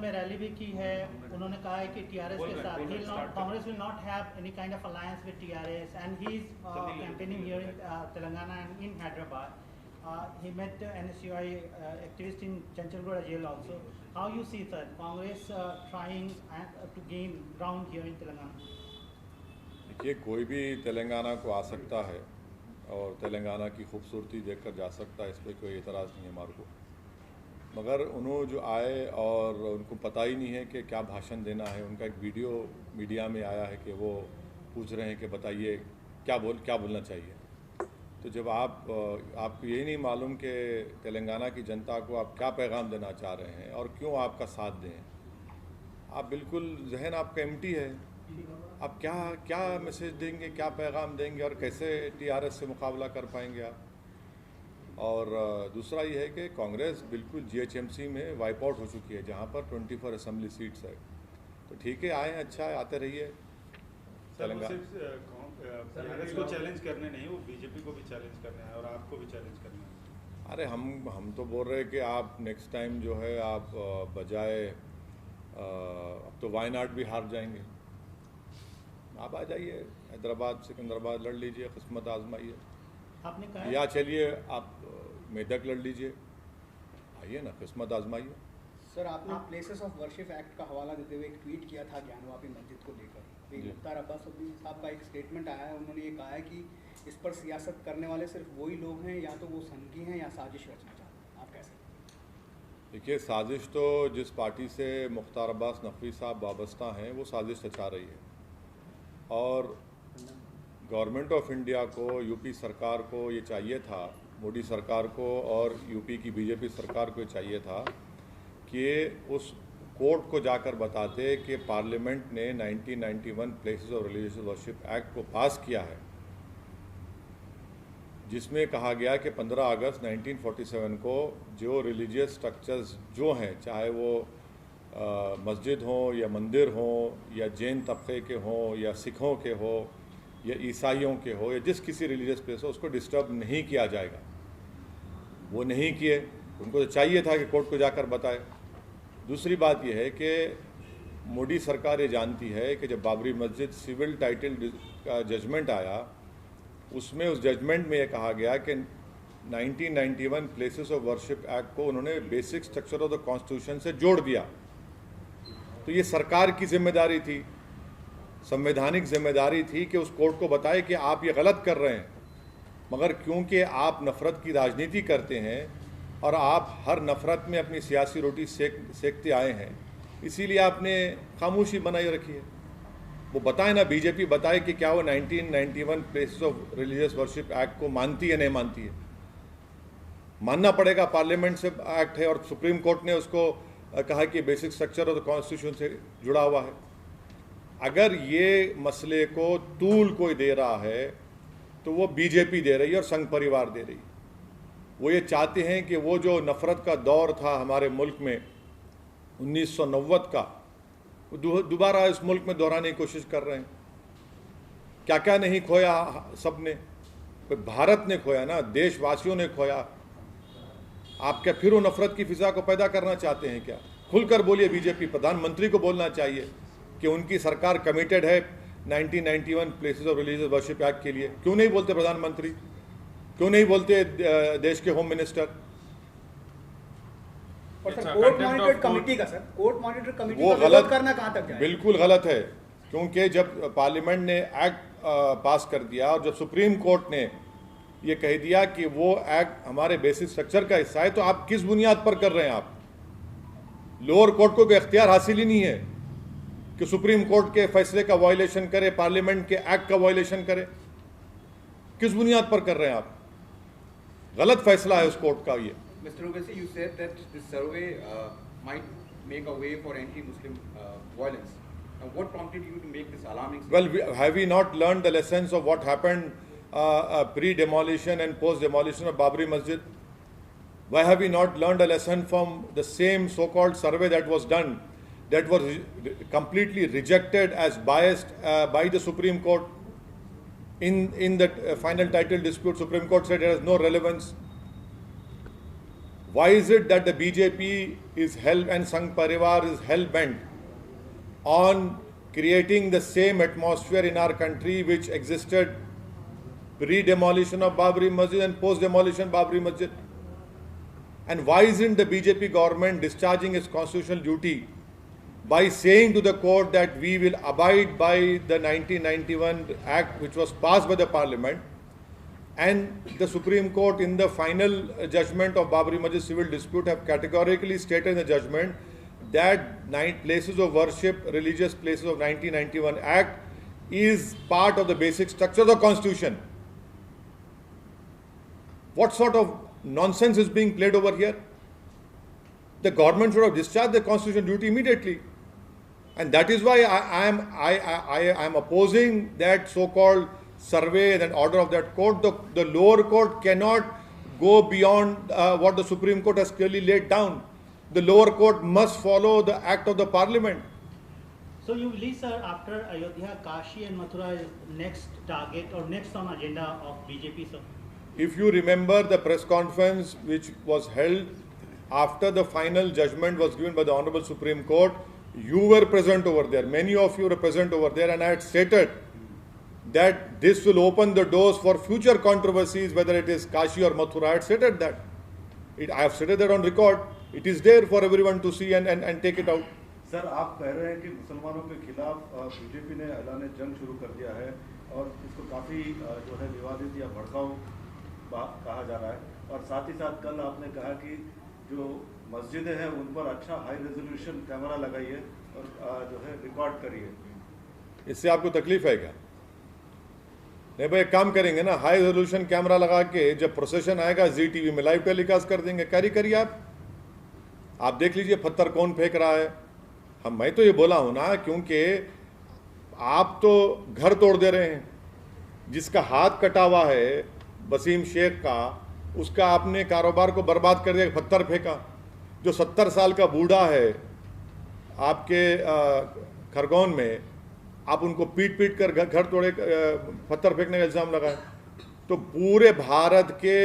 में रैली भी की है, उन्होंने कहा है कि टीआरएस के साथ Congress will not have any kind of alliance with TRS and he is campaigning here in Telangana and in Hyderabad. He met NSUI activist in Chanchalgoda jail also. How you see that Congress trying to gain ground here in Telangana? देखिए, कोई भी तेलंगाना को आ सकता है और तेलंगाना की खूबसूरती देखकर जा सकता है, इस पर कोई एतराज़ नहीं है हमारे को. मगर उन्होंने जो आए और उनको पता ही नहीं है कि क्या भाषण देना है. उनका एक वीडियो मीडिया में आया है कि वो पूछ रहे हैं कि बताइए क्या बोलना चाहिए. तो जब आपको यही नहीं मालूम कि तेलंगाना की जनता को आप क्या पैगाम देना चाह रहे हैं और क्यों आपका साथ दें, आप बिल्कुल जहन आपका एम्प्टी है. आप क्या मैसेज देंगे, क्या पैगाम देंगे और कैसे टीआरएस से मुकाबला कर पाएंगे आप. और दूसरा ये है कि कांग्रेस बिल्कुल जीएचएमसी में वाइप आउट हो चुकी है, जहाँ पर 24 असेंबली सीट्स है. तो ठीक है, आए, अच्छा है, आते रहिए. तेलंगाना कांग्रेस को चैलेंज करने नहीं, वो बीजेपी को भी चैलेंज करना है और आपको भी चैलेंज करना है. अरे हम तो बोल रहे हैं कि आप नेक्स्ट टाइम जो है आप बजाय अब तो वायनाड भी हार जाएंगे, आप आ जाइए हैदराबाद सिकंदराबाद लड़ लीजिए, किस्मत आजमाइए. आपने कहा या चलिए आप मेदक लड़ लीजिए, आइए ना, किस्मत आजमाइए. सर, आपने प्लेसेस ऑफ वर्शिप एक्ट का हवाला देते हुए एक ट्वीट किया था ज्ञानवापी मस्जिद को लेकर. मुख्तार अब्बास नकवी साहब का एक स्टेटमेंट आया है, उन्होंने ये कहा है कि इस पर सियासत करने वाले सिर्फ वही लोग हैं, या तो वो संघी हैं या साजिश रचना चाहते हैं. आप कैसे? देखिए, साजिश तो जिस पार्टी से मुख्तार अब्बास नकवी साहब वाबस्ता हैं वो साजिश रचा रही है. और गवर्नमेंट ऑफ इंडिया को, यूपी सरकार को ये चाहिए था, मोदी सरकार को और यूपी की बीजेपी सरकार को ये चाहिए था कि उस कोर्ट को जाकर बताते कि पार्लियामेंट ने 1991 places of religious worship act को पास किया है, जिसमें कहा गया कि 15 अगस्त 1947 को जो रिलीजियस स्ट्रक्चर्स जो हैं, चाहे वो मस्जिद हों या मंदिर हों या जैन तबके के हों या सिखों के हो या ईसाइयों के हो या जिस किसी रिलीजियस प्लेस हो, उसको डिस्टर्ब नहीं किया जाएगा. वो नहीं किए. उनको तो चाहिए था कि कोर्ट को जाकर बताए. दूसरी बात यह है कि मोदी सरकार ये जानती है कि जब बाबरी मस्जिद सिविल टाइटल का जजमेंट आया, उसमें उस जजमेंट में ये कहा गया कि 1991 प्लेसेस ऑफ वर्शिप एक्ट को उन्होंने basic structure of the constitution से जोड़ दिया. तो ये सरकार की जिम्मेदारी थी, संवैधानिक जिम्मेदारी थी कि उस कोर्ट को बताए कि आप ये गलत कर रहे हैं. मगर क्योंकि आप नफ़रत की राजनीति करते हैं और आप हर नफ़रत में अपनी सियासी रोटी सेकते आए हैं, इसीलिए आपने खामोशी बनाई रखी है. वो बताए ना, बीजेपी बताए कि क्या वो 1991 places of religious worship act को मानती है, नहीं मानती है. मानना पड़ेगा, पार्लियामेंट से एक्ट है और सुप्रीम कोर्ट ने उसको कहा कि basic structure of the constitution से जुड़ा हुआ है. अगर ये मसले को तूल कोई दे रहा है तो वो बीजेपी दे रही है और संघ परिवार दे रही है. वो ये चाहते हैं कि वो जो नफ़रत का दौर था हमारे मुल्क में 1990 का, वो दोबारा इस मुल्क में दोहराने की कोशिश कर रहे हैं. क्या क्या नहीं खोया सब ने, भारत ने खोया ना, देशवासियों ने खोया. आप क्या फिर वो नफ़रत की फिजा को पैदा करना चाहते हैं क्या? खुलकर बोलिए. बीजेपी प्रधानमंत्री को बोलना चाहिए कि उनकी सरकार कमिटेड है 1991 places of religious worship act के लिए. क्यों नहीं बोलते प्रधानमंत्री? क्यों नहीं बोलते देश के होम मिनिस्टर? और सर, कोर्ट मॉनिटर्ड कमेटी का, सर, कोर्ट मॉनिटर्ड कमेटी वो का गलत करना कहां तक जाए? बिल्कुल गलत है. क्योंकि जब पार्लियामेंट ने एक्ट पास कर दिया और जब सुप्रीम कोर्ट ने ये कह दिया कि वो एक्ट हमारे बेसिक स्ट्रक्चर का हिस्सा है, तो आप किस बुनियाद पर कर रहे हैं? आप लोअर कोर्ट को भी इख्तियार हासिल ही नहीं है कि सुप्रीम कोर्ट के फैसले का वायलेशन करे, पार्लियामेंट के एक्ट का वायलेशन करे. किस बुनियाद पर कर रहे हैं आप? गलत फैसला है उस कोर्ट का ये. Mr. Owaisi, you said that this survey might make a way for anti-Muslim violence. Now, what prompted you to make this alarming statement? Well, have we not learned the lessons of what happened pre-demolition and post-demolition of Babri Masjid? Why have we not learned a lesson from the same so-called survey that was done, that was completely rejected as biased by the Supreme Court? In the final title dispute, Supreme Court said it has no relevance. why is it that the BJP is and Sangh Parivar is hell-bent on creating the same atmosphere in our country which existed pre-demolition of Babri Masjid and post-demolition Babri Masjid? And why isn't the BJP government discharging its constitutional duty by saying to the court that we will abide by the 1991 Act which was passed by the Parliament, and the Supreme Court in the final judgment of Babri Masjid civil dispute have categorically stated in the judgment that places of worship, religious places of 1991 Act is part of the basic structure of the Constitution. What sort of nonsense is being played over here? The government should have discharged the constitutional duty immediately. And that is why I am opposing that so-called survey and order of that court. The lower court cannot go beyond what the Supreme Court has clearly laid down. The lower court must follow the act of the Parliament. So you believe, sir, after Ayodhya, Kashi and Mathura is next target or next on agenda of BJP, sir? If you remember the press conference which was held after the final judgment was given by the Honorable Supreme Court, you were present over there. Many of you were present over there, and I had stated that this will open the doors for future controversies, whether it is Kashi or Mathura. I had stated that. I have stated that on record. It is there for everyone to see and take it out. Sir, आप कह रहे हैं कि मुसलमानों के खिलाफ BJP ने ऐलान जंग शुरू कर दिया है और इसको काफ़ी जो है विवादित या भड़काऊ कहा जा रहा है, और साथ ही साथ कल आपने कहा कि जो मस्जिदें हैं उन पर अच्छा हाई रेजोल्यूशन कैमरा लगाइए और जो है रिकॉर्ड करिए। इससे आपको तकलीफ है क्या? नहीं भाई, एक काम करेंगे ना, हाई रेजोल्यूशन कैमरा लगा के जब प्रोसेशन आएगा जी टीवी में लाइव टेलीकास्ट कर देंगे। कैरी करिए आप देख लीजिए पत्थर कौन फेंक रहा है। मैं तो ये बोला हूं ना, क्योंकि आप तो घर तोड़ दे रहे हैं। जिसका हाथ कटा हुआ है वसीम शेख का, उसका आपने कारोबार को बर्बाद कर दिया, पत्थर फेंका। जो 70 साल का बूढ़ा है आपके खरगोन में, आप उनको पीट पीट कर घर तोड़े, पत्थर फेंकने का इल्ज़ाम लगाए। तो पूरे भारत के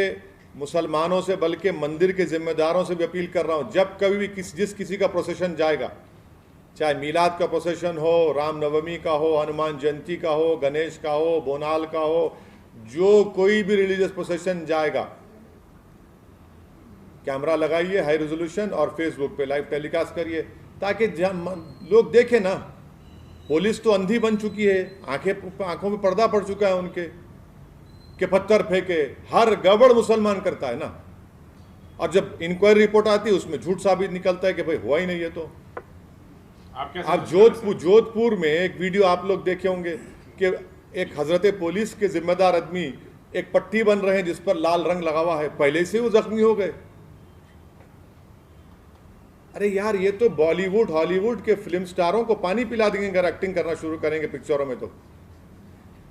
मुसलमानों से, बल्कि मंदिर के जिम्मेदारों से भी अपील कर रहा हूँ, जब कभी भी जिस किसी का प्रोसेशन जाएगा, चाहे मीलाद का प्रोसेशन हो, रामनवमी का हो, हनुमान जयंती का हो, गणेश का हो, बोनाल का हो, जो कोई भी रिलीजियस प्रोसेशन जाएगा, कैमरा लगाइए हाई रेजोल्यूशन और फेसबुक पे लाइव टेलीकास्ट करिए, ताकि लोग देखें ना। पुलिस तो अंधी बन चुकी है, आंखों में पर्दा पड़ चुका है उनके, कि पत्थर फेंके। हर गड़बड़ मुसलमान करता है ना, और जब इंक्वायरी रिपोर्ट आती है उसमें झूठ साबित निकलता है कि भाई हुआ ही नहीं है। तो आप जोधपुर में एक वीडियो आप लोग देखे होंगे कि एक हजरत पुलिस के जिम्मेदार आदमी एक पट्टी बन रहे हैं जिस पर लाल रंग लगा हुआ है, पहले से वो जख्मी हो गए। अरे यार, ये तो बॉलीवुड हॉलीवुड के फिल्म स्टारों को पानी पिला देंगे अगर एक्टिंग करना शुरू करेंगे पिक्चरों में। तो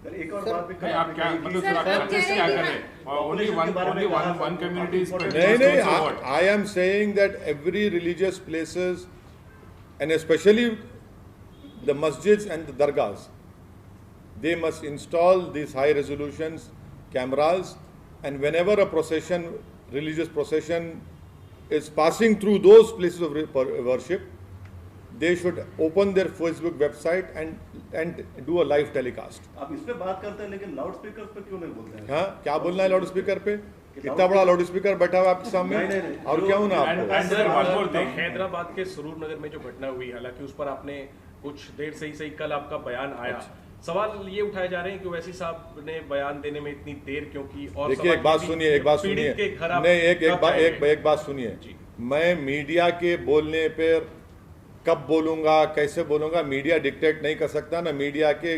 एक और बात भी नहीं, आप क्या मतलब क्या कर रहे हैं? Only one community is नहीं, I am saying that every religious places and especially the masjids and the dargahs, they must install these high resolution cameras, and whenever a procession, religious procession is passing through those places of worship, they should open their Facebook website and do a live telecast. आप इस पे बात करते हैं लेकिन loud speaker पे क्यों नहीं बोलते हैं? हाँ, क्या बोलना है लाउड स्पीकर पे? इतना बड़ा लाउड स्पीकर बैठा हुआ आपके सामने, और क्या होना आपको? हैदराबाद के सुरूर नगर में जो घटना हुई, हालांकि उस पर आपने कुछ देर से ही कल आपका बयान आया। सवाल ये उठाए जा रहे हैं कि वैसी साहब ने बयान देने में इतनी देर क्यों की? और देखिए, एक बात सुनिए, एक बात सुनिए। मैं मीडिया के बोलने पर कब बोलूंगा, कैसे बोलूंगा, मीडिया डिक्टेट नहीं कर सकता ना। मीडिया के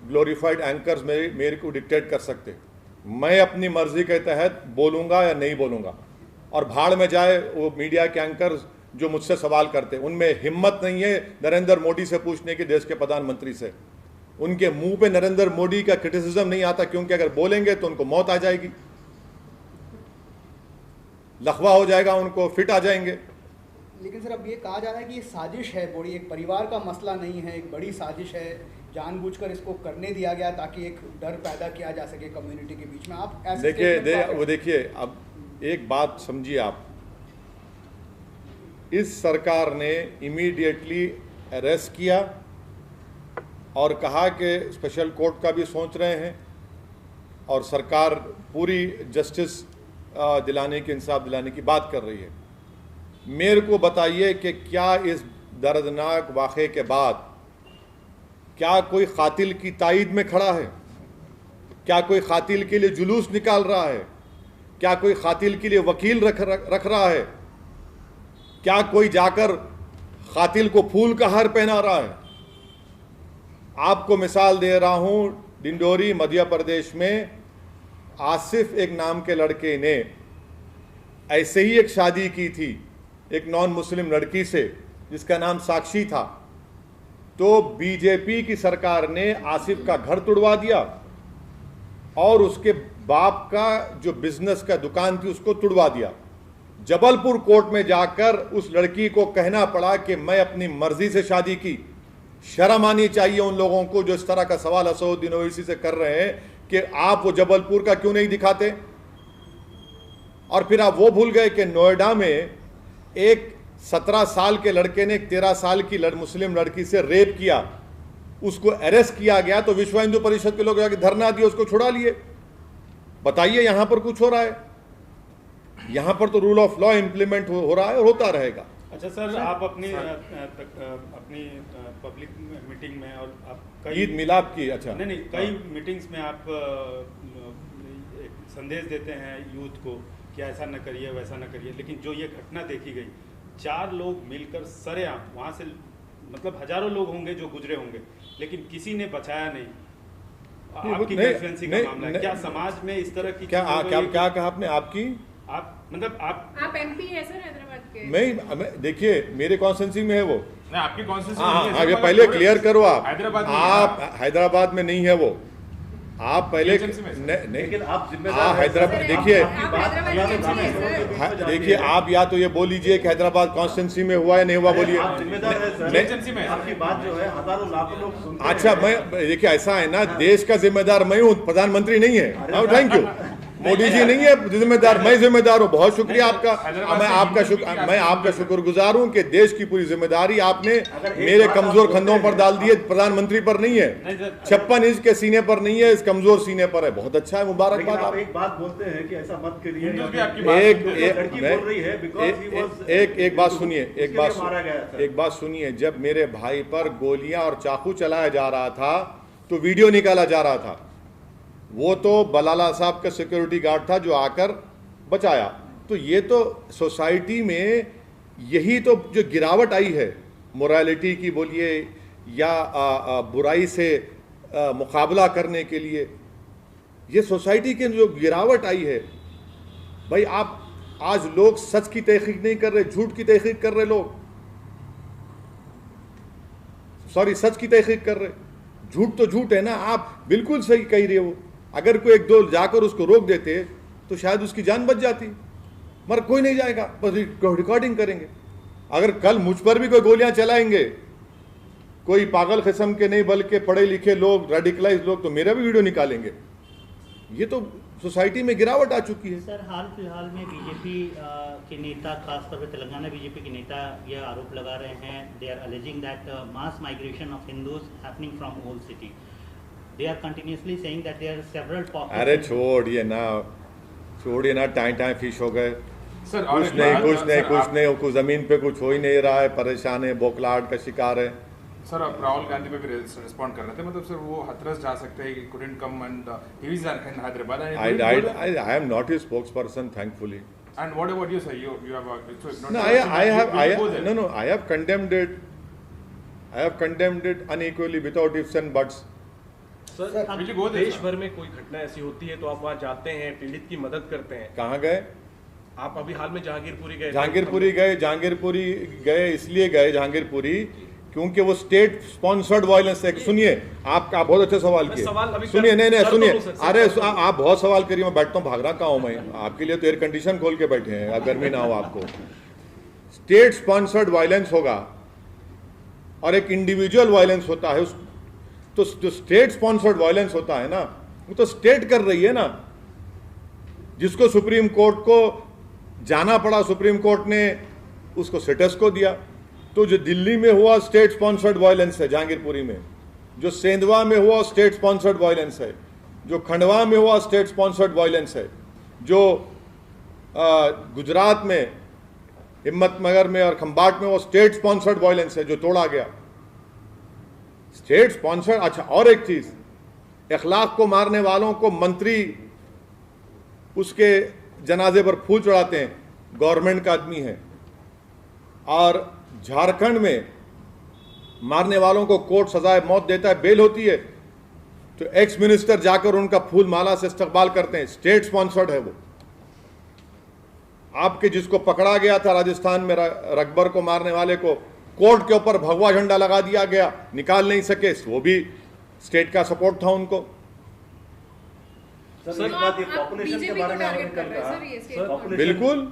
ग्लोरीफाइड एंकर्स मेरे को डिक्टेट कर सकते। मैं अपनी मर्जी के तहत बोलूंगा या नहीं बोलूंगा, और भाड़ में जाए वो मीडिया के एंकर्स जो मुझसे सवाल करते। उनमें हिम्मत नहीं है नरेंद्र मोदी से पूछने की, देश के प्रधानमंत्री से। उनके मुंह पे नरेंद्र मोदी का क्रिटिसिज्म नहीं आता, क्योंकि अगर बोलेंगे तो उनको मौत आ जाएगी, लखवा हो जाएगा, उनको फिट आ जाएंगे। लेकिन सर, अब ये कहा जा रहा है कि ये साजिश है बड़ी, एक परिवार का मसला नहीं है, एक बड़ी साजिश है, जानबूझकर इसको करने दिया गया ताकि एक डर पैदा किया जा सके कम्युनिटी के बीच में। आप ऐसे देखिए, अब एक बात समझिए आप, इस सरकार ने इमीडिएटली अरेस्ट किया और कहा कि स्पेशल कोर्ट का भी सोच रहे हैं और सरकार पूरी जस्टिस दिलाने की, इंसाफ दिलाने की बात कर रही है। मेरे को बताइए कि क्या इस दर्दनाक वाक़े के बाद क्या कोई कातिल की ताईद में खड़ा है? क्या कोई कातिल के लिए जुलूस निकाल रहा है? क्या कोई कातिल के लिए वकील रख रहा है? क्या कोई जाकर कातिल को फूल का हार पहना रहा है? आपको मिसाल दे रहा हूं, डिंडोरी मध्य प्रदेश में आसिफ एक नाम के लड़के ने ऐसे ही एक शादी की थी एक नॉन मुस्लिम लड़की से जिसका नाम साक्षी था। तो बीजेपी की सरकार ने आसिफ का घर तुड़वा दिया और उसके बाप का जो बिजनेस का दुकान थी उसको तुड़वा दिया। जबलपुर कोर्ट में जाकर उस लड़की को कहना पड़ा कि मैं अपनी मर्जी से शादी की। शर्म आनी चाहिए उन लोगों को जो इस तरह का सवाल असदुद्दीन ओवैसी से कर रहे हैं कि आप वो जबलपुर का क्यों नहीं दिखाते। और फिर आप वो भूल गए कि नोएडा में एक 17 साल के लड़के ने एक 13 साल की मुस्लिम लड़की से रेप किया, उसको अरेस्ट किया गया तो विश्व हिंदू परिषद के लोग जाके धरना दिए, उसको छुड़ा लिए। बताइए यहां पर कुछ हो रहा है? यहां पर तो रूल ऑफ लॉ इंप्लीमेंट हो रहा है और होता रहेगा। अच्छा सर, आप अपनी पब्लिक मीटिंग में और आप कई ईद मिलाद की, अच्छा नहीं कई मीटिंग्स में आप एक संदेश देते हैं यूथ को कि ऐसा न करिए वैसा न करिए, लेकिन जो ये घटना देखी गई, 4 लोग मिलकर सरेआम वहाँ से, मतलब हजारों लोग होंगे जो गुजरे होंगे, लेकिन किसी ने बचाया नहीं। आपकी कॉन्स्टिट्यूएंसी का मामला है, क्या समाज में इस तरह की क्या कहा आपने? आपकी आप मतलब आप एमपी है सर हैदराबाद के? मैं देखिए मेरे कॉन्स्टिट्यूंसी में है वो। नहीं, आपकी कॉन्स्टिट्यूंसी हाँ, ये पहले क्लियर करो आप हैदराबाद में नहीं है वो। आप पहले लेकिन आप जिम्मेदार हैदराबाद देखिए आप या तो ये बोल लीजिए कि हैदराबाद कॉन्स्टिट्यूंसी में हुआ या नहीं हुआ, बोलिए। आप जिम्मेदार हैं सर, आपकी बात जो है हजारों लाखों लोग सुनते हैं। अच्छा, मैं देखिए ऐसा है ना, देश का जिम्मेदार मैं हूँ, प्रधानमंत्री नहीं है। Thank you. मोदी जी नहीं है जिम्मेदार, मैं जिम्मेदार हूँ। बहुत शुक्रिया आपका, मैं आपका शुक्रगुजार हूँ कि देश की पूरी जिम्मेदारी आपने मेरे कमजोर कंधों पर डाल दी है, प्रधानमंत्री पर नहीं है। 56 इंच के सीने पर नहीं है, इस कमजोर सीने पर है। बहुत अच्छा है, मुबारकबाद। आप एक बात बोलते हैं कि ऐसा मत करिए, एक बात सुनिए, एक बात सुनिए। जब मेरे भाई पर गोलियां और चाकू चलाया जा रहा था तो वीडियो निकाला जा रहा था, वो तो बलाला साहब का सिक्योरिटी गार्ड था जो आकर बचाया। तो ये तो सोसाइटी में यही तो जो गिरावट आई है मोरालिटी की बोलिए या बुराई से मुकाबला करने के लिए, ये सोसाइटी के जो गिरावट आई है भाई। आप आज लोग सच की तहकीक नहीं कर रहे, झूठ की तहकीक कर रहे लोग। सॉरी, सच की तहकीक कर रहे। झूठ तो झूठ है ना। आप बिल्कुल सही कह रहे हो। अगर कोई एक दो जाकर उसको रोक देते तो शायद उसकी जान बच जाती, मगर कोई नहीं जाएगा, बस रिकॉर्डिंग करेंगे। अगर कल मुझ पर भी कोई गोलियां चलाएंगे, कोई पागल किस्म के नहीं बल्कि पढ़े लिखे लोग, रेडिकलाइज लोग, तो मेरा भी वीडियो निकालेंगे। ये तो सोसाइटी में गिरावट आ चुकी है। सर, हाल फिलहाल में बीजेपी के नेता, खासतौर पर तेलंगाना बीजेपी के नेता यह आरोप लगा रहे हैं, they are alleging that mass migration of Hindus happening from old city. They are continuously saying that there are several pockets. अरे छोड़िए ना, टाइम फिश हो गए। सर कुछ नहीं, कुछ जमीन पे कुछ हो ही नहीं रहा है, परेशान है, बोखलाहट का शिकार है। सर, आप राहुल गांधी पे भी रिस्पॉन्ड कर रहे थे, मतलब सर वो हथरस जा सकते हैं, couldn't come and he is in Hyderabad. I am not his spokesperson, thankfully. And what about you, sir? You have I have condemned it. I have condemned it unequally without ifs and buts. Sir, देश भर में कोई घटना ऐसी होती है तो आप वहाँ जाते हैं, पीड़ित की मदद करते हैं। कहाँ गए आप? अभी हाल में जहांगीरपुरी गए। जहांगीरपुरी गए इसलिए गए जहांगीरपुरी क्योंकि वो स्टेट स्पॉन्सर्ड वायलेंस है। सुनिए, आप बहुत अच्छा सवाल किए। सुनिए, अरे आप बहुत सवाल करिए, मैं बैठता हूँ, भाग रहा कहाँ हूँ मैं? आपके लिए तो एयर कंडीशन खोल के बैठे हैं, अगर गर्मी ना हो आपको। स्टेट स्पॉन्सर्ड वायलेंस होगा और एक इंडिविजुअल वायलेंस होता है। तो जो स्टेट स्पॉन्सर्ड वायलेंस होता है ना, वो तो स्टेट कर रही है ना, जिसको सुप्रीम कोर्ट को जाना पड़ा। सुप्रीम कोर्ट ने उसको स्टेटस को दिया। तो जो दिल्ली में हुआ स्टेट स्पॉन्सर्ड वायलेंस है जहांगीरपुरी में, जो सेंधवा में हुआ स्टेट स्पॉन्सर्ड वायलेंस है, जो खंडवा में हुआ स्टेट स्पॉन्सर्ड वायलेंस है, जो गुजरात में हिम्मतनगर में और खंबाट में वो स्टेट स्पॉन्सर्ड वायलेंस है जो तोड़ा गया। State sponsored. अच्छा, और एक चीज, इखलाक को मारने वालों को मंत्री उसके जनाजे पर फूल चढ़ाते हैं, गवर्नमेंट का आदमी है। और झारखंड में मारने वालों को कोर्ट सजाए मौत देता है, बेल होती है, तो एक्स मिनिस्टर जाकर उनका फूल माला से इस्तकबाल करते हैं। स्टेट स्पॉन्सर्ड है वो। आपके जिसको पकड़ा गया था राजस्थान में, रकबर को मारने वाले को, कोर्ट के ऊपर भगवा झंडा लगा दिया गया, निकाल नहीं सके, वो भी स्टेट का सपोर्ट था उनको। सर, एक बात, ये पॉपुलेशन के बारे में आपने कल कहा, बिल्कुल।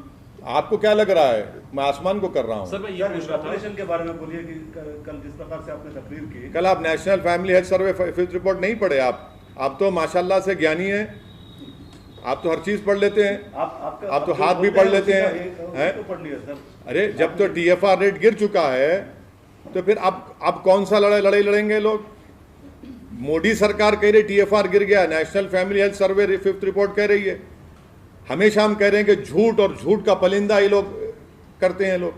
आपको क्या लग रहा है मैं आसमान को कर रहा हूं? सर मैं ये पूछ रहा था, पॉपुलेशन के बारे में बोलिए कि कल जिस प्रकार से आपने तकरीर की, कल आप national family health survey fifth report नहीं पढ़े? आप तो माशाल्लाह से ज्ञानी हैं, आप तो हर चीज पढ़ लेते हैं। आप तो हाथ भी पढ़ लेते हैं। तो पढ़ लिया सर। अरे जब तो TFR रेट गिर चुका है तो फिर आप कौन सा लड़ाई लड़ेंगे लोग? मोदी सरकार कह रही TFR गिर गया, national family health survey fifth report कह रही है। हमेशा हम कह रहे हैं कि झूठ और झूठ का पलिंदा ये लोग करते हैं लोग।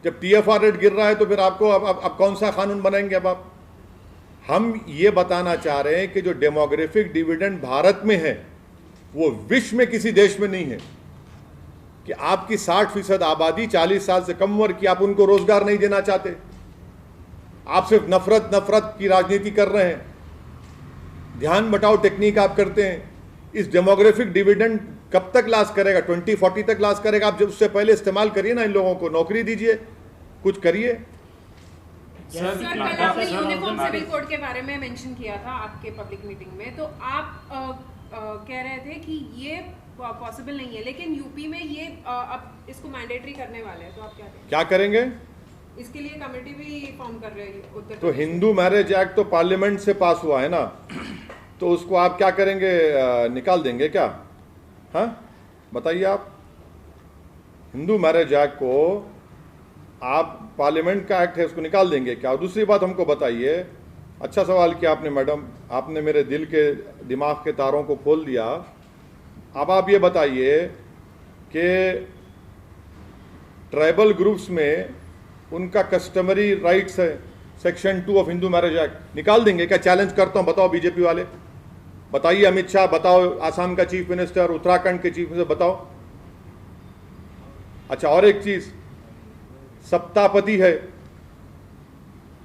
जब TFR रेट गिर रहा है तो फिर आपको अब कौन सा कानून बनाएंगे? अब आप, हम ये बताना चाह रहे हैं कि जो डेमोग्राफिक डिविडेंड भारत में है वो विश्व में किसी देश में नहीं है। कि आपकी 60% आबादी 40 साल से कम उम्र की, आप उनको रोजगार नहीं देना चाहते, आप सिर्फ नफरत की राजनीति कर रहे हैं, ध्यान बटाओ टेक्निक आप करते हैं। इस डेमोग्राफिक डिविडेंड कब तक लास्ट करेगा? 2040 तक लास्ट करेगा। आप जब उससे पहले इस्तेमाल करिए ना, इन लोगों को नौकरी दीजिए, कुछ करिए। सर, कल आपने यूनिफॉर्म सिविल कोड के बारे में मेंशन किया था आपके पब्लिक मीटिंग में, तो आप कह रहे थे कि ये पॉसिबल नहीं है, लेकिन यूपी में ये अब इसको मैंडेटरी करने वाले हैं, तो आप क्या करेंगे? इसके लिए कमेटी भी फॉर्म कर रहे हैं उत्तर तो हिंदू मैरिज एक्ट तो पार्लियामेंट से पास हुआ है ना, तो उसको आप क्या करेंगे? निकाल देंगे क्या? हाँ बताइए आप। हिंदू मैरिज एक्ट को आप, पार्लियामेंट का एक्ट है, उसको निकाल देंगे क्या? और दूसरी बात हमको बताइए, अच्छा सवाल किया आपने मैडम, आपने मेरे दिल के दिमाग के तारों को खोल दिया। अब आप ये बताइए कि ट्राइबल ग्रुप्स में उनका कस्टमरी राइट्स है, section 2 of Hindu marriage act, निकाल देंगे क्या? चैलेंज करता हूं, बताओ बीजेपी वाले, बताइए। अमित शाह बताओ, आसाम का चीफ मिनिस्टर, उत्तराखंड के चीफ मिनिस्टर, बताओ। अच्छा, और एक चीज, सप्तापति है,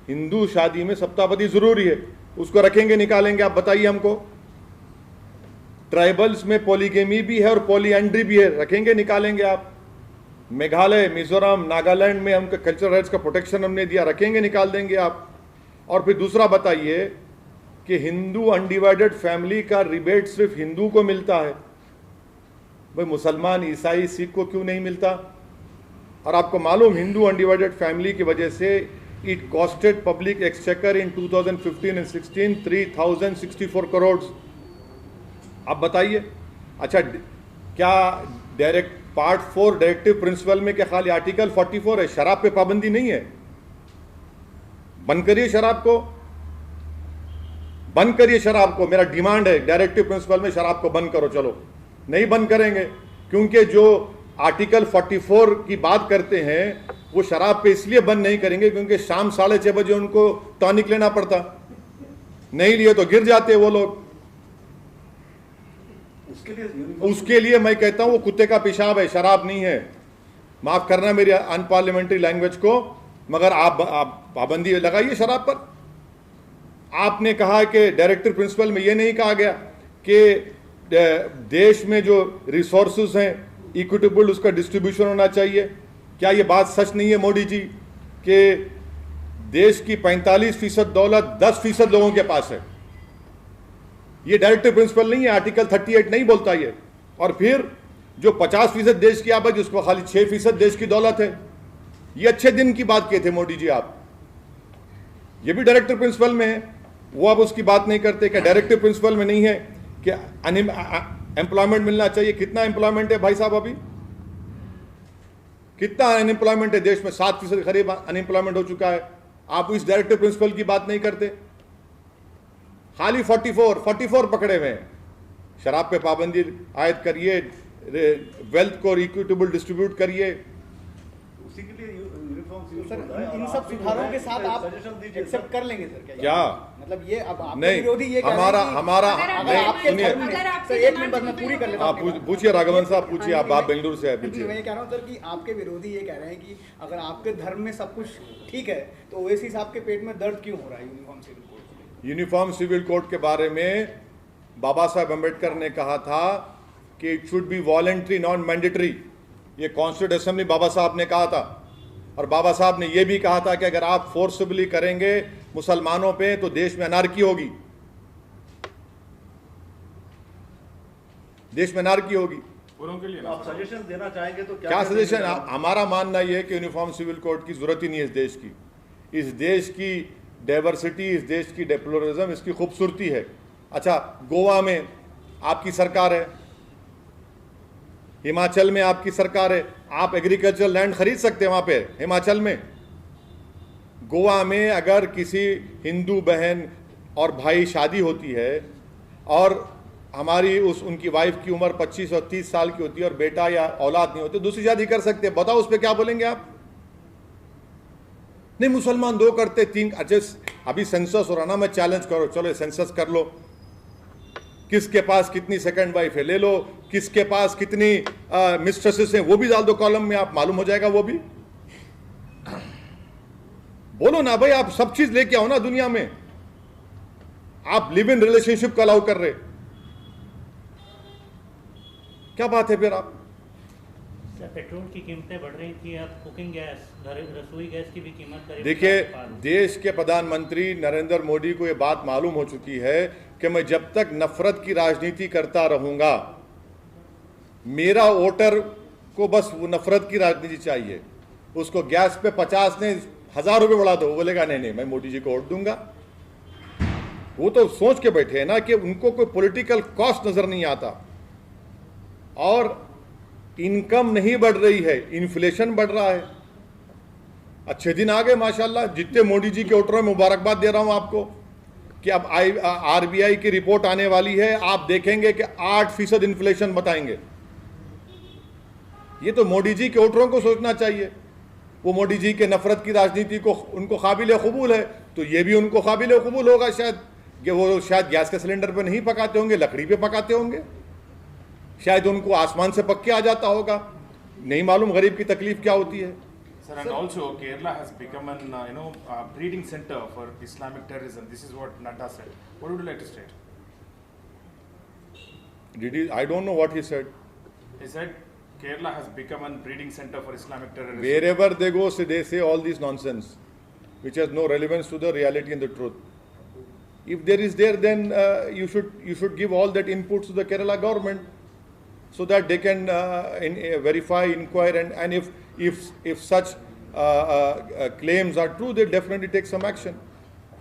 हिंदू शादी में सप्तापति जरूरी है, उसको रखेंगे निकालेंगे? आप बताइए हमको। ट्राइबल्स में पॉलीगेमी भी है और पॉलीएंड्री भी है, रखेंगे निकालेंगे आप? मेघालय, मिजोरम, नागालैंड में उनके कल्चरल राइट्स का प्रोटेक्शन हमने दिया, रखेंगे निकाल देंगे आप? और फिर दूसरा बताइए कि हिंदू अनडिवाइडेड फैमिली का रिबेट सिर्फ हिंदू को मिलता है, भाई मुसलमान, ईसाई, सिख को क्यों नहीं मिलता? और आपको मालूम, हिंदू अनडिवाइडेड फैमिली की वजह से it costed public exchequer in 2015 and 16 3064 crore. आप बताइए। अच्छा, क्या डायरेक्ट पार्ट 4 डायरेक्टिव प्रिंसिपल में क्या खाली आर्टिकल 44 है? शराब पे पाबंदी नहीं है? बंद करिए शराब को, बंद करिए शराब को। मेरा डिमांड है, डायरेक्टिव प्रिंसिपल में शराब को बंद करो। चलो, नहीं बंद करेंगे, क्योंकि जो आर्टिकल 44 की बात करते हैं वो शराब पे इसलिए बंद नहीं करेंगे क्योंकि शाम 6:30 बजे उनको टॉनिक लेना पड़ता, नहीं लिए तो गिर जाते वो लोग। उसके लिए मैं कहता हूं वो कुत्ते का पेशाब है, शराब नहीं है। माफ करना मेरी अनपार्लियामेंट्री लैंग्वेज को, मगर आप पाबंदी लगाइए शराब पर। आपने कहा कि डायरेक्टिव प्रिंसिपल में ये नहीं कहा गया कि देश में जो रिसोर्सेज हैं इक्विटेबल उसका डिस्ट्रीब्यूशन होना चाहिए? क्या ये बात सच नहीं है मोदी जी कि देश की 45% दौलत 10% लोगों के पास है? ये डायरेक्टिव प्रिंसिपल नहीं है, आर्टिकल 38 नहीं बोलता ये। और फिर जो 50% देश की आबादी, उसको खाली 6% देश की दौलत है। ये अच्छे दिन की बात किए थे मोदी जी आप, ये भी डायरेक्टिव प्रिंसिपल में है, वो अब उसकी बात नहीं करते। क्या डायरेक्टिव प्रिंसिपल में नहीं है कि एम्प्लॉयमेंट मिलना चाहिए? कितना एम्प्लॉयमेंट है भाई साहब अभी? कितना अनएम्प्लॉयमेंट है देश में? 7% करीब अनएम्प्लॉयमेंट हो चुका है। आप इस डायरेक्टिव प्रिंसिपल की बात नहीं करते। खाली 44 पकड़े हुए हैं। शराब पे पाबंदी आयद करिए, वेल्थ को इक्विटेबल डिस्ट्रीब्यूट करिए। उसी के लिए यूनिफॉर्म सिविल सर कोड है। इन सब सुधारों के साथ आप सजेशन दीजिए एक्सेप्ट कर लेंगे सर? क्या मतलब ये अब आपके नहीं, विरोधी ये कह रहे हमारा हैं कि हमारा अगर आप- नहीं, आपके सुनिए, धर्म में अगर आपकी सर एक डिमांड मिनट बस मैं fulfill पूरी कर लेता आप हूँ आपकी बात। पूछिए राघवन साहब, पूछिए। हाँ आप जी, बेंगलुरु से है, जी, पूछिए। मैं ये कह रहा हूँ सर कि आपके विरोधी ये कह रहे हैं कि अगर आपके धर्म में सब कुछ ठीक है तो ओवैसी साहब के पेट में दर्द क्यों हो रहा है uniform civil code? Uniform civil code के बारे में बाबा साहब अम्बेडकर ने कहा था कि it should be volenti non mandatory. ये कॉन्स्टिट्यूंट असेंबली बाबा साहब ने कहा था। और बाबा साहब ने यह भी कहा था कि अगर आप फोर्सबली करेंगे मुसलमानों पे तो देश में अनार्की होगी, देश में अनार्की होगी। पूरों के लिए आप सजेशन देना चाहेंगे तो क्या सजेशन? हमारा मानना यह है कि यूनिफॉर्म सिविल कोड की जरूरत ही नहीं है इस देश की। इस देश की डाइवर्सिटी, इस देश की डेप्लोरिज्म, इसकी खूबसूरती है। अच्छा, गोवा में आपकी सरकार है, हिमाचल में आपकी सरकार है, आप एग्रीकल्चर लैंड खरीद सकते हैं वहां पे हिमाचल में। गोवा में अगर किसी हिंदू बहन और भाई शादी होती है और हमारी उनकी वाइफ की उम्र 25 और 30 साल की होती है और बेटा या औलाद नहीं होती, दूसरी शादी कर सकते हैं। बताओ उस पर क्या बोलेंगे आप? नहीं, मुसलमान 2 करते 3। अच्छा, अभी सेंसस हो रहा ना, मैं चैलेंज करो, चलो सेंसस कर लो, किसके पास कितनी सेकंड वाइफ है ले लो, किसके पास कितनी मिस्ट्रेसेस हैं वो भी डाल दो कॉलम में, आप मालूम हो जाएगा वो भी। बोलो ना भाई, आप सब चीज लेके आओ ना दुनिया में। आप लिव इन रिलेशनशिप को अलाउ कर रहे, क्या बात है फिर? आप सर पेट्रोल की कीमतें बढ़ रही थी, अब कुकिंग गैस, रसोई गैस की भी कीमत करीब देखिए, 50 देश के प्रधानमंत्री नरेंद्र मोदी को यह बात मालूम हो चुकी है कि मैं जब तक नफरत की राजनीति करता रहूंगा, मेरा वोटर को बस वो नफरत की राजनीति चाहिए। उसको गैस पे 50 ने 1000 रुपये बढ़ा दो, वो बोलेगा नहीं नहीं मैं मोदी जी को वोट दूंगा। वो तो सोच के बैठे हैं ना कि उनको कोई पॉलिटिकल कॉस्ट नजर नहीं आता। और इनकम नहीं बढ़ रही है, इन्फ्लेशन बढ़ रहा है। अच्छे दिन आ गए माशाल्लाह, जितने मोदी जी के वोटरों में मुबारकबाद दे रहा हूं आपको कि अब आरबीआई की रिपोर्ट आने वाली है, आप देखेंगे कि 8% इन्फ्लेशन बताएंगे। ये तो मोदी जी के वोटरों को सोचना चाहिए। वो मोदी जी के नफरत की राजनीति को उनको काबिल कबूल है, तो ये भी उनको काबिल कबूल होगा शायद कि वो शायद गैस के सिलेंडर पे नहीं पकाते होंगे, लकड़ी पे पकाते होंगे, शायद उनको आसमान से पक के आ जाता होगा। नहीं मालूम गरीब की तकलीफ क्या होती है। Sir, and also Kerala has become an breeding center for Islamic terrorism. This is what Nadda said. What would you like to state? I don't know what he said. He said Kerala has become a breeding center for Islamic terrorism. Wherever they go, they say all this nonsense, which has no relevance to the reality and the truth. If there is there, then you should give all that inputs to the Kerala government, so that they can verify, inquire, and if such claims are true, they definitely take some action.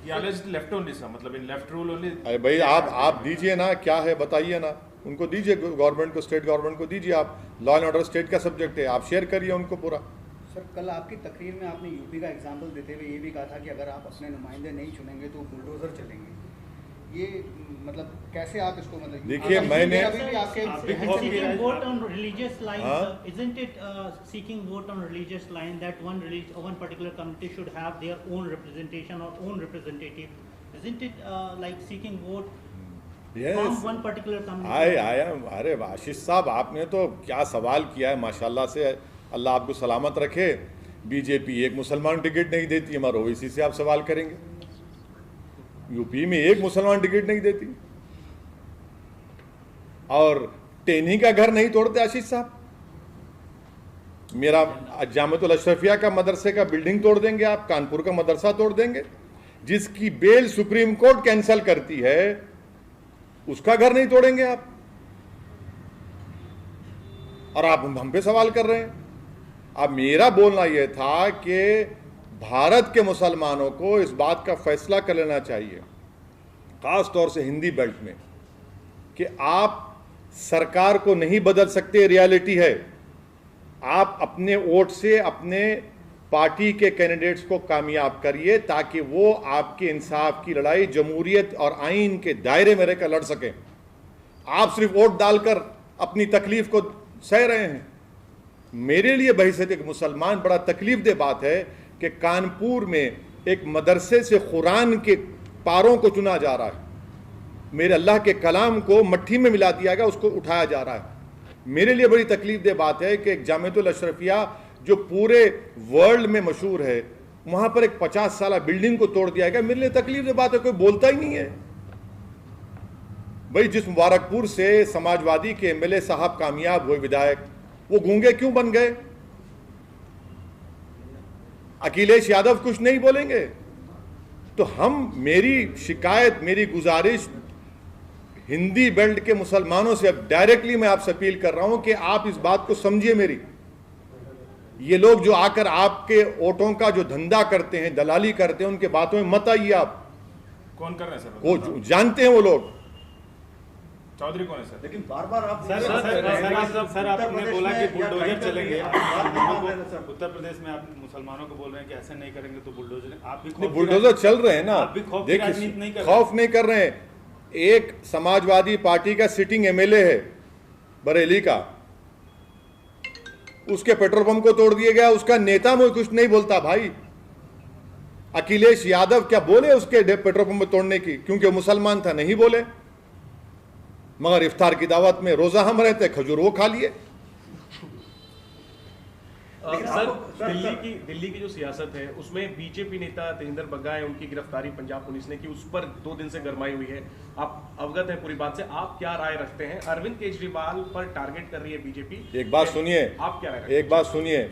He alleged left only, sir. मतलब in left rule only. अरे भाई आप दीजिए ना, क्या है बताइए ना, उनको दीजिए, गवर्नमेंट को, स्टेट गवर्नमेंट को दीजिए। आप लॉ एंड ऑर्डर स्टेट का सब्जेक्ट है, आप शेयर करिए उनको पूरा। सर कल आपकी तकरीर में आपने यूपी का एग्जाम्पल देते हुए ये भी कहा था कि अगर आप अपने नुमाइंदे नहीं चुनेंगे तो बुलडोजर चलेंगे। ये मतलब कैसे आप इसको मतलब देखिए, मैंने अभी भी आपके seeking vote on religious lines, हाँ? isn't it seeking vote on religious line that one particular community should have their own representation or own representative? Isn't it like seeking vote from one particular community? I am, अरे आशीष साहब, आपने तो क्या सवाल किया है माशाल्लाह से, अल्लाह आपको सलामत रखे। बीजेपी एक मुसलमान टिकट नहीं देती, हमारे ओवैसी से आप सवाल करेंगे। यूपी में एक मुसलमान टिकट नहीं देती, और टेनी का घर नहीं तोड़ते आशीष साहब। मेरा जामतुल अशरफिया का मदरसे का बिल्डिंग तोड़ देंगे आप, कानपुर का मदरसा तोड़ देंगे। जिसकी बेल सुप्रीम कोर्ट कैंसल करती है उसका घर नहीं तोड़ेंगे आप, और आप हम पे सवाल कर रहे हैं। अब मेरा बोलना यह था कि भारत के मुसलमानों को इस बात का फैसला कर लेना चाहिए, खास तौर से हिंदी बेल्ट में, कि आप सरकार को नहीं बदल सकते, रियलिटी है। आप अपने वोट से अपने पार्टी के कैंडिडेट्स को कामयाब करिए ताकि वो आपके इंसाफ की लड़ाई जमहूरियत और आइन के दायरे में रहकर लड़ सकें। आप सिर्फ वोट डालकर अपनी तकलीफ को सह रहे हैं। मेरे लिए बहैसियत एक मुसलमान बड़ा तकलीफ दे बात है कि कानपुर में एक मदरसे से कुरान के पारों को चुना जा रहा है, मेरे अल्लाह के कलाम को मट्ठी में मिला दिया गया, उसको उठाया जा रहा है। मेरे लिए बड़ी तकलीफ दे बात है कि एक जामिअतुल अशरफिया जो पूरे वर्ल्ड में मशहूर है, वहां पर एक 50 साल बिल्डिंग को तोड़ दिया गया। मेरे लिए तकलीफ दे बात है, कोई बोलता ही नहीं है। भाई जिस मुबारकपुर से समाजवादी के एमएलए साहब कामयाब हुए विधायक, वो गूंगे क्यों बन गए? अखिलेश यादव कुछ नहीं बोलेंगे? तो मेरी शिकायत, मेरी गुजारिश हिंदी बेल्ट के मुसलमानों से अब डायरेक्टली मैं आपसे अपील कर रहा हूं कि आप इस बात को समझिए मेरी। ये लोग जो आकर आपके वोटों का जो धंधा करते हैं, दलाली करते हैं, उनके बातों में मत आइए। आप कौन कर रहे हैं सर? वो जानते हैं वो लोग। चौधरी कौन है सर? लेकिन बार बार आप सर आपने बोला कि बुलडोजर चलेंगे, उत्तर प्रदेश में आप मुसलमानों को बोल रहे हैं कि ऐसे नहीं करेंगे तो बुलडोजर, आप भी बुलडोजर चल रहे हैं ना, आप भी खौफ की राजनीति नहीं कर रहे। खौफ नहीं कर रहे हैं। एक समाजवादी पार्टी का सिटिंग एमएलए है बरेली का, उसके पेट्रोल पंप को तोड़ दिया गया, उसका नेता मुझे कुछ नहीं बोलता। भाई अखिलेश यादव क्या बोले उसके पेट्रोल पंप तोड़ने की? क्योंकि मुसलमान था नहीं बोले, मगर इफ्तार की दावत में रोजा हम रहते, खजूर वो खा लिए। सर दिल्ली की जो सियासत है उसमें बीजेपी नेता तेजिंदर बग्गा है, उनकी गिरफ्तारी पंजाब पुलिस ने की, उस पर 2 दिन से गरमाई हुई है। आप अवगत हैं पूरी बात से, आप क्या राय रखते हैं? अरविंद केजरीवाल पर टारगेट कर रही है बीजेपी। एक बात सुनिए, आप क्या राय रखते हैं? एक बात सुनिए,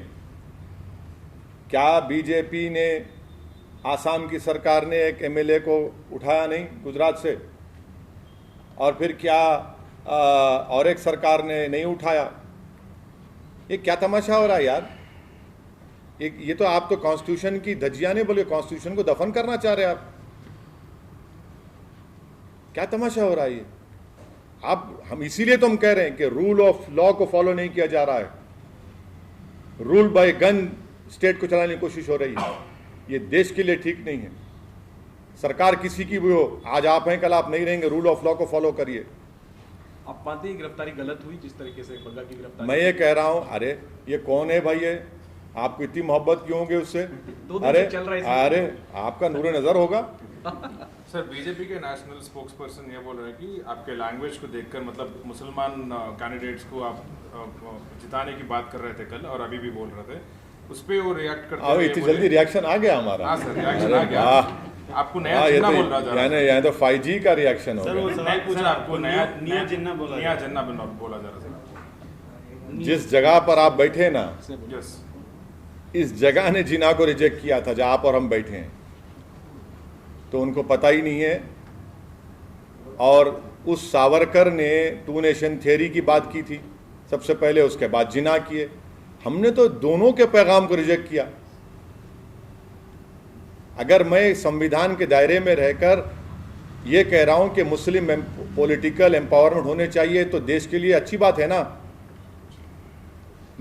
क्या बीजेपी ने, आसाम की सरकार ने एक एमएलए को उठाया नहीं गुजरात से? और फिर क्या और एक सरकार ने नहीं उठाया? ये क्या तमाशा हो रहा है यार? ये तो आप तो कॉन्स्टिट्यूशन की धज्जियां नहीं बोले, कॉन्स्टिट्यूशन को दफन करना चाह रहे हैं आप। क्या तमाशा हो रहा है ये? हम इसीलिए तो हम कह रहे हैं कि रूल ऑफ लॉ को फॉलो नहीं किया जा रहा है, रूल बाय गन स्टेट को चलाने की कोशिश हो रही है। ये देश के लिए ठीक नहीं है। सरकार किसी की भी हो, आज आप हैं कल आप नहीं रहेंगे, रूल ऑफ लॉ को फॉलो करिए। आप मानते हैं गिरफ्तारी गलत हुई जिस तरीके से बग्गा की गिरफ्तारी? मैं ये कह रहा हूं, अरे ये कौन है भाई? ये आपको इतनी मोहब्बत क्यों होगी उससे? अरे आपका नूरे नजर होगा। सर बीजेपी के नेशनल स्पोक्स पर्सन ये बोल रहे हैं कि आपके लैंग्वेज को देखकर, मतलब मुसलमान कैंडिडेट्स को आप जिताने की बात कर रहे थे कल और अभी भी बोल रहे थे, उस पर वो रिएक्ट करते हैं। इतनी जल्दी रिएक्शन आ गया हमारा? हाँ सर, रिएक्शन आ गया। आपको नया जिन्ना बोल रहा था। यहाँ तो 5G का रिएक्शन हो गया। सवाल पूछा आपको नया जिन्ना बोला जा रहा था। जिस जगह पर आप बैठे ना, यस, इस जगह ने जिन्ना को रिजेक्ट किया था जहां आप और हम बैठे हैं, तो उनको पता ही नहीं है। और उस सावरकर ने 2 नेशन थियरी की बात की थी सबसे पहले, उसके बाद जिन्ना किए। हमने तो दोनों के पैगाम को रिजेक्ट किया। अगर मैं संविधान के दायरे में रहकर ये कह रहा हूं कि मुस्लिम पॉलिटिकल एम्पावरमेंट होने चाहिए, तो देश के लिए अच्छी बात है ना।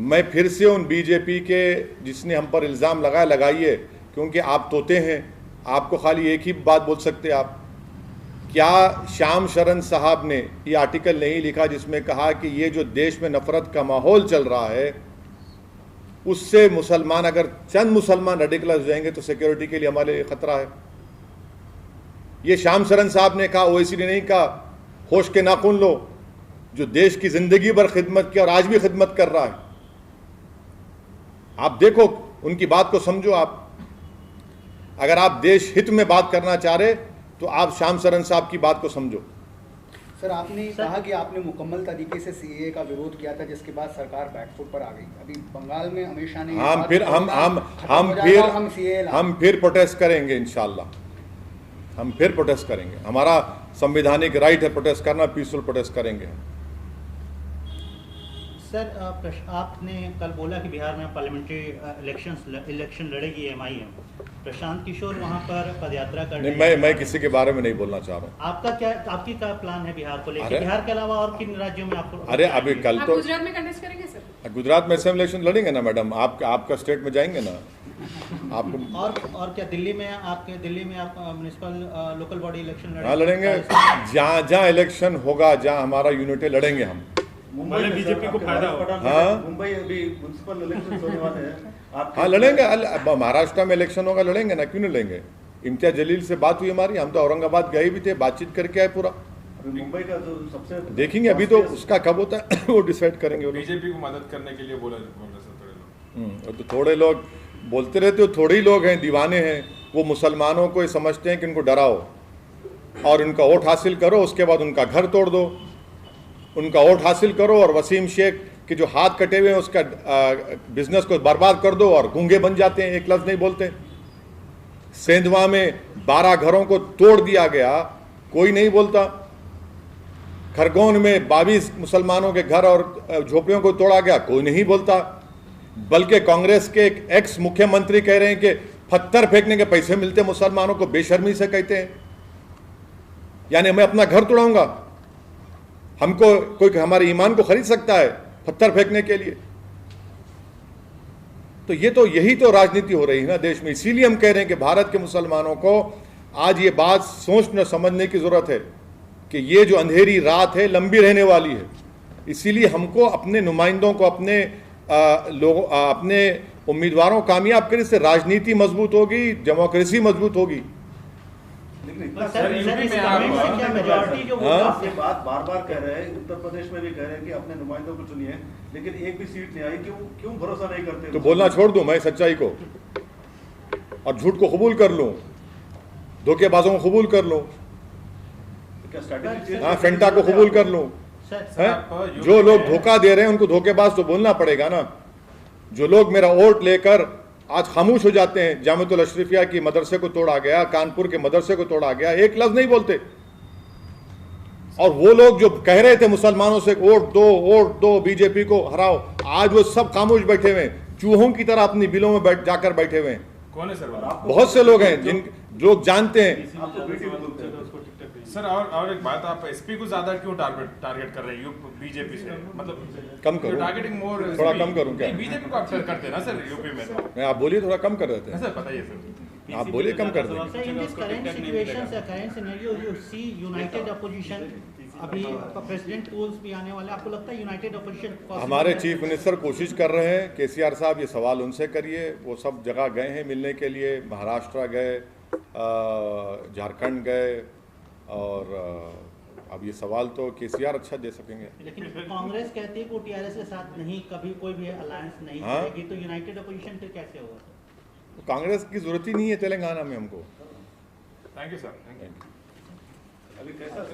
मैं फिर से उन बीजेपी के जिसने हम पर इल्ज़ाम लगाइए, क्योंकि आप तोते हैं, आपको खाली एक ही बात बोल सकते आप। क्या श्याम शरण साहब ने ये आर्टिकल नहीं लिखा जिसमें कहा कि ये जो देश में नफरत का माहौल चल रहा है, उससे मुसलमान, अगर चंद मुसलमान रेडिकलाइज हो जाएंगे तो सिक्योरिटी के लिए हमारे लिए खतरा है? ये श्याम शरण साहब ने कहा, ओवैसी ने नहीं कहा। होश के नाखून लो, जो देश की जिंदगी भर खिदमत की और आज भी खिदमत कर रहा है। आप देखो, उनकी बात को समझो। आप अगर आप देश हित में बात करना चाह रहे तो आप श्याम शरण साहब की बात को समझो। सर आपने कहा कि आपने मुकम्मल तरीके से सीएए का विरोध किया था, जिसके बाद सरकार बैकफुट पर आ गई। अभी बंगाल में अमित शाह ने हम फिर प्रोटेस्ट करेंगे इंशाल्लाह। हम फिर प्रोटेस्ट करेंगे, हमारा संवैधानिक राइट है प्रोटेस्ट करना, पीसफुल प्रोटेस्ट करेंगे। सर आपने कल बोला कि बिहार में पार्लियामेंट्री इलेक्शन लड़ेगी एमआईएम। प्रशांत किशोर वहां पर पदयात्रा कर रहे हैं। मैं किसी के बारे में नहीं बोलना चाह रहा हूँ। आपकी क्या प्लान है बिहार को लेकर? बिहार के अलावा और किन राज्यों में आपको? अरे अभी कल तो गुजरात में कंटेस्ट करेंगे सर? गुजरात में असेंबली इलेक्शन लड़ेंगे ना मैडम, आपका स्टेट में जाएंगे ना आपको। और क्या दिल्ली में आप म्युनिसिपल लोकल बॉडी इलेक्शन हाँ लड़ेंगे, जहाँ इलेक्शन होगा, जहाँ हमारा यूनिट लड़ेंगे हम। मुंबई बीजेपी को फायदा होगा। हाँ मुंबई अभी म्युनिसिपल इलेक्शन होने वाले हैं, आप हाँ लड़ेंगे। महाराष्ट्र में इलेक्शन होगा, लड़ेंगे ना, क्यों नहीं लड़ेंगे। इम्तियाज जलील से बात हुई हमारी, हम तो औरंगाबाद गए भी थे, बातचीत करके आए पूरा। मुंबई का जो सबसे देखेंगे अभी तो उसका कब होता है वो डिसाइड करेंगे। बीजेपी को मदद करने के लिए बोल रहे सर थोड़े लोग। तो थोड़े लोग बोलते रहते हो, थोड़े ही लोग हैं, दीवाने हैं, वो मुसलमानों को ये समझते हैं कि उनको डराओ और उनका वोट हासिल करो, उसके बाद उनका घर तोड़ दो, उनका वोट हासिल करो और वसीम शेख के जो हाथ कटे हुए हैं उसका बिजनेस को बर्बाद कर दो और गूंगे बन जाते हैं, एक लफ्ज नहीं बोलते। सेंधवा में 12 घरों को तोड़ दिया गया, कोई नहीं बोलता। खरगोन में 22 मुसलमानों के घर और झोपड़ियों को तोड़ा गया, कोई नहीं बोलता। बल्कि कांग्रेस के एक एक्स मुख्यमंत्री कह रहे हैं कि पत्थर फेंकने के पैसे मिलते मुसलमानों को, बेशर्मी से कहते हैं। यानी मैं अपना घर तोड़ाऊंगा, हमको कोई हमारे ईमान को खरीद सकता है पत्थर फेंकने के लिए? तो यही तो राजनीति हो रही है ना देश में। इसीलिए हम कह रहे हैं कि भारत के मुसलमानों को आज ये बात सोचने समझने की जरूरत है कि ये जो अंधेरी रात है लंबी रहने वाली है। इसीलिए हमको अपने नुमाइंदों को, अपने उम्मीदवारों को कामयाब करने से राजनीति मजबूत होगी, डेमोक्रेसी मजबूत होगी। ये बात बार बार कह रहे हैं, उत्तर प्रदेश में भी कह रहे हैं कि अपने नुमाइंदों को चुनिए, लेकिन एक भी सीट नहीं आई। क्यों भरोसा नहीं करते? तो बोलना छोड़ दूं मैं सच्चाई को और झूठ को कबूल कर लूं, धोखेबाजों को कबूल कर लूं, हाँ फेंटा को कबूल कर लूं। जो लोग धोखा दे रहे हैं उनको धोखेबाज तो बोलना पड़ेगा ना। जो लोग मेरा वोट लेकर आज खामोश हो जाते हैं, जामिअतुल अशरफिया की मदरसे को तोड़ा गया, कानपुर के मदरसे को तोड़ा गया, एक लफ्ज नहीं बोलते। और वो लोग जो कह रहे थे मुसलमानों से वोट दो बीजेपी को हराओ, आज वो सब खामोश बैठे हुए हैं, चूहों की तरह अपनी बिलों में जाकर बैठे हुए हैं। कौन है सर? बहुत से लोग हैं जिन लोग जानते हैं। सर और एक बात, आप एसपी को ज्यादा क्यों टारगेट कर रहे हैं बीजेपी से? मतलब कम करो, टारगेटिंग मोर, थोड़ा कम करूं क्या? बीजेपी को आप करते हैं ना सर यूपी में? तो मैं आप बोलिए थोड़ा कम कर देते हैं सर, बताइए सर। आप बोलिए कम कर देंगे। So in this current situation, current scenario, you see united opposition. अभी प्रेसिडेंट टूल्स भी आने वाले, आपको लगता है यूनाइटेड ऑपोजिशन? हमारे चीफ मिनिस्टर कोशिश कर रहे हैं, केसीआर साहब ये सवाल उनसे करिए, वो सब जगह गए हैं मिलने के लिए, महाराष्ट्र गए, झारखंड गए, और अब ये सवाल तो केसीआर अच्छा दे सकेंगे। लेकिन कांग्रेस कहती है कि वो टीआरएस के साथ नहीं, कभी कोई भी अलायंस नहीं करेगी, तो यूनाइटेड ऑपोजिशन फिर कैसे होगा? तो कांग्रेस की जरूरत ही नहीं है तेलंगाना में हमको। Thank you sir. अभी कैसा